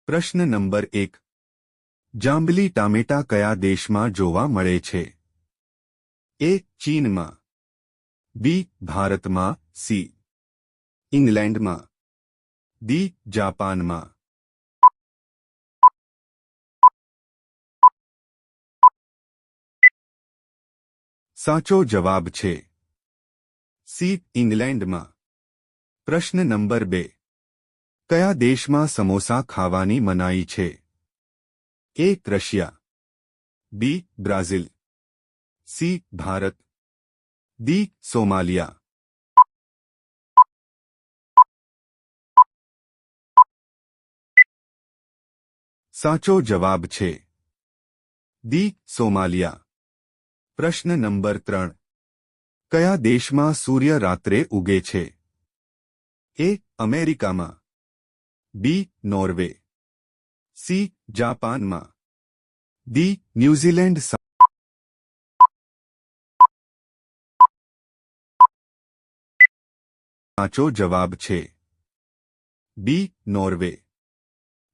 પ્રશ્ન નંબર 1. જાંબલી ટામેટા કયા દેશમાં જોવા મળે છે? એ. ચીનમાં, બી. ભારતમાં, સી. ઇંગ્લેન્ડમાં, ડી. જાપાનમાં. સાચો જવાબ છે સી. ઇંગ્લેન્ડમાં. પ્રશ્ન નંબર 2. કયા દેશમાં સમોસા ખાવાની મનાઈ છે? A. Russia, B. Brazil, C. Bharat, D. Somalia. સાચો જવાબ છે ડી. સોમાલિયા. પ્રશ્ન નંબર 3. કયા દેશમાં સૂર્ય રાત્રે ઉગે છે? એ. અમેરિકામાં, બી. Norway, C. જાપાનમાં, ડી. ન્યૂઝીલેન્ડ. સાચો જવાબ છે બી. નોર્વે.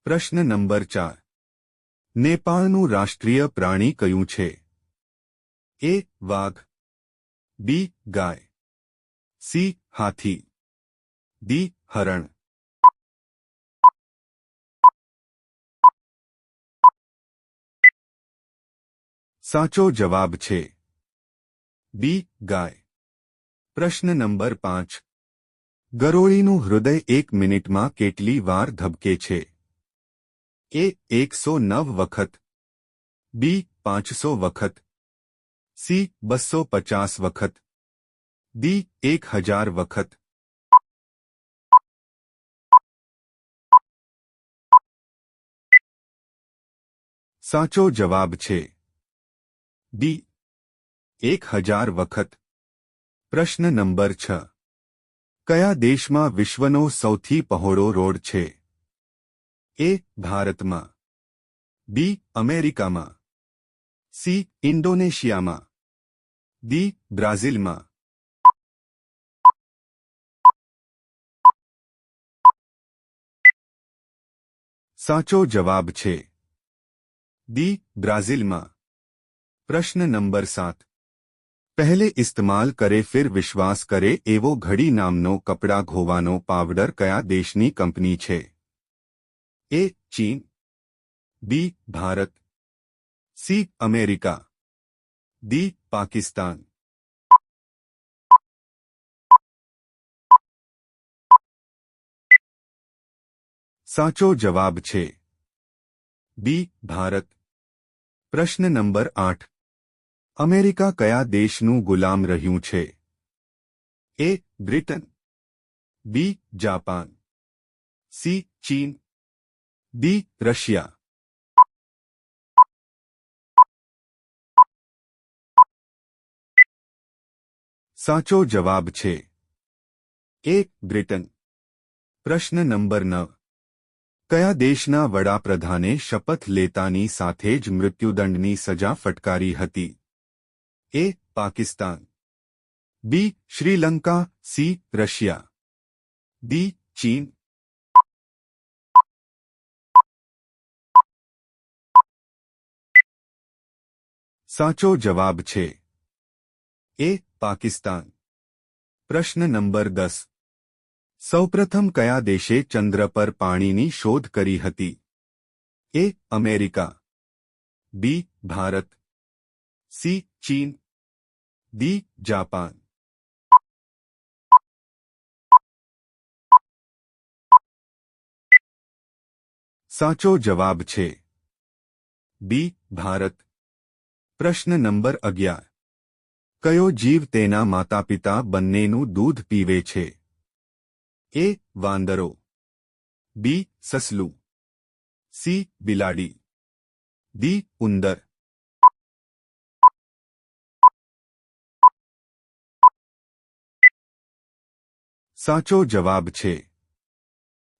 પ્રશ્ન નંબર 4. નેપાળનું રાષ્ટ્રીય પ્રાણી કયું છે? એ. વાઘ, બી. ગાય, સી. હાથી, ડી. હરણ. સાચો જવાબ છે બી. ગાય. પ્રશ્ન નંબર 5. ગરોળીનું હૃદય 1 મિનિટમાં કેટલી વાર ધબકે છે? એ. 109 વખત, બી. 500 વખત, સી. 250 વખત, ડી. 1000 વખત. સાચો જવાબ છે ડી. 1000 વખત. પ્રશ્ન નંબર 6. કયા દેશમાં વિશ્વનો સૌથી પહોળો રોડ છે? એ. ભારતમાં, બી. અમેરિકામાં, સી. ઇન્ડોનેશિયામાં, ડી. બ્રાઝિલમાં. સાચો જવાબ છે ડી. બ્રાઝિલમાં. પ્રશ્ન નંબર 7. પહેલે ઇસ્તેમાલ કરે ફિર વિશ્વાસ કરે એવો ઘડી નામનો કપડાં ધોવાનો પાવડર કયા દેશની કંપની છે? એ. ચીન, B. Bharat, C. America, D. Pakistan. સાચો જવાબ છે બી. ભારત. પ્રશ્ન નંબર 8. અમેરિકા કયા દેશનું ગુલામ રહ્યું છે? A. Britain, B. Japan, C. ચીન, ડી. રશિયા. સાચો જવાબ છે એ. બ્રિટન. પ્રશ્ન નંબર 9. કયા દેશના વડાપ્રધાને શપથ લેતાની સાથે જ મૃત્યુદંડની સજા ફટકારી હતી? એ. પાકિસ્તાન, બી. શ્રીલંકા, સી. Russia, D. ચીન. સાચો જવાબ છે એ. પાકિસ્તાન. પ્રશ્ન નંબર 10. સૌપ્રથમ કયા દેશે ચંદ્ર પર પાણીની શોધ કરી હતી? એ. અમેરિકા, બી. ભારત, સી. ચીન, ડી. જાપાન. સાચો જવાબ છે બી. ભારત. પ્રશ્ન નંબર 11. કયો જીવ તેના માતાપિતા બંનેનું દૂધ પીવે છે? એ. વાંદરો, બી. સસલું, સી. બિલાડી, ડી. ઉંદર. સાચો જવાબ છે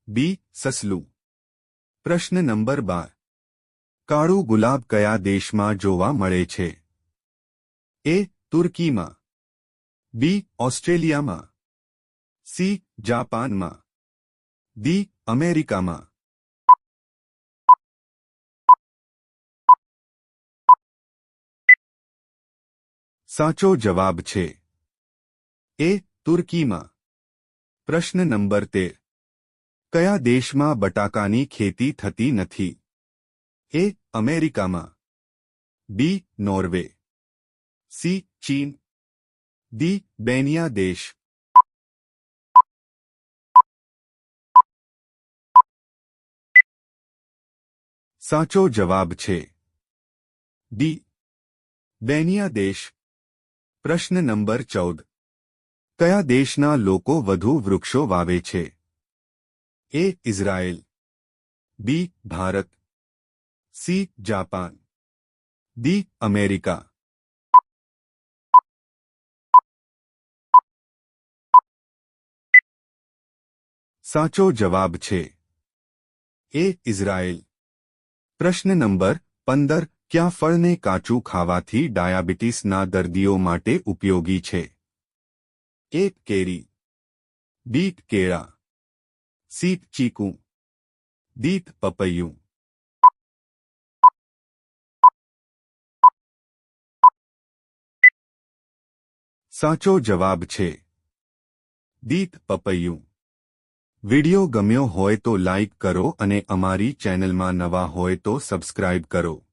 બી. સસલું. પ્રશ્ન નંબર 12. કાળું ગુલાબ કયા દેશમાં જોવા મળે છે? એ. તુર્કીમાં, બી. ઓસ્ટ્રેલિયામાં, સી. જાપાનમાં, ડી. અમેરિકામાં. સાચો જવાબ છે એ. તુર્કીમાં. પ્રશ્ન નંબર 13. કયા દેશમાં બટાકાની ખેતી થતી નથી? એ. અમેરિકામાં. બી. નોર્વે. સી. ચીન. ડી. બેનિયા દેશ. સાચો જવાબ છે ડી. બેનિયા દેશ. પ્રશ્ન નંબર 14. કયા દેશના લોકો વધુ વૃક્ષો વાવે છે? A. Israel. B. Bharat. C. Japan. D. America. સાચો જવાબ છે એ. ઇઝરાયેલ. પ્રશ્ન નંબર 15. કયા ફળને કાચું ખાવાથી ડાયાબિટીસના દર્દીઓ માટે ઉપયોગી છે? એ. કેરી. બી. કેળા. સી. ચીકુ. ડી. પપૈયું. સાચો જવાબ છે ડી. પપૈયું. વિડિયો ગમ્યો હોય તો લાઇક કરો અને અમારી ચેનલમાં નવા હોય તો સબસ્ક્રાઇબ કરો.